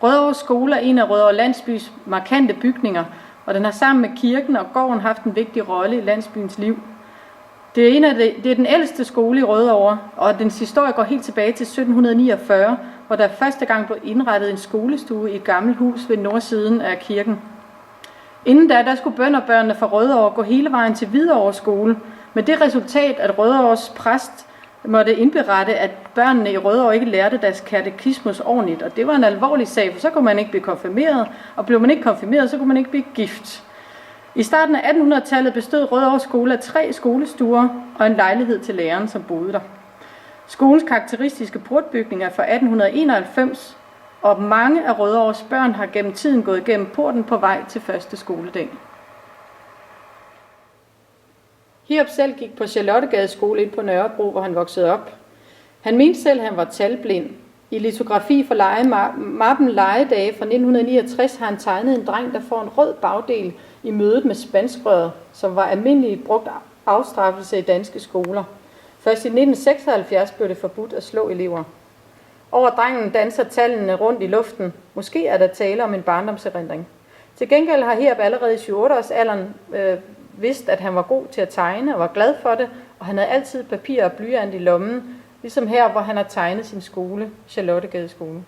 Rødovre Skole er en af Rødovre Landsbys markante bygninger, og den har sammen med kirken og gården haft en vigtig rolle i landsbyens liv. Det er den ældste skole i Rødovre, og dens historie går helt tilbage til 1749, hvor der første gang blev indrettet en skolestue i et gammelt hus ved nordsiden af kirken. Inden da skulle bønderbørnene fra Rødovre gå hele vejen til Hvidovre Skole, med det resultat, at Rødovres præst måtte indberette, at børnene i Rødovre ikke lærte deres katekismus ordentligt, og det var en alvorlig sag, for så kunne man ikke blive konfirmeret, og blev man ikke konfirmeret, så kunne man ikke blive gift. I starten af 1800-tallet bestod Rødovre Skole af 3 skolestuer og en lejlighed til læreren, som boede der. Skolens karakteristiske portbygning er fra 1891, og mange af Rødovres børn har gennem tiden gået gennem porten på vej til første skoledag. Hiob selv gik på Charlottegade skole ind på Nørrebro, hvor han voksede op. Han mente selv, at han var talblind. I litografi for mappen Legedage fra 1969 har han tegnet en dreng, der får en rød bagdel i mødet med spanskrøret, som var almindeligt brugt afstraffelse i danske skoler. Først i 1976 blev det forbudt at slå elever. Over drengen danser tallene rundt i luften. Måske er der tale om en barndomserindring. Til gengæld har Hiob allerede i 7-8-årsalderen vidst, at han var god til at tegne og var glad for det, og han havde altid papir og blyant i lommen, ligesom her, hvor han har tegnet sin skole, Charlottegade skole.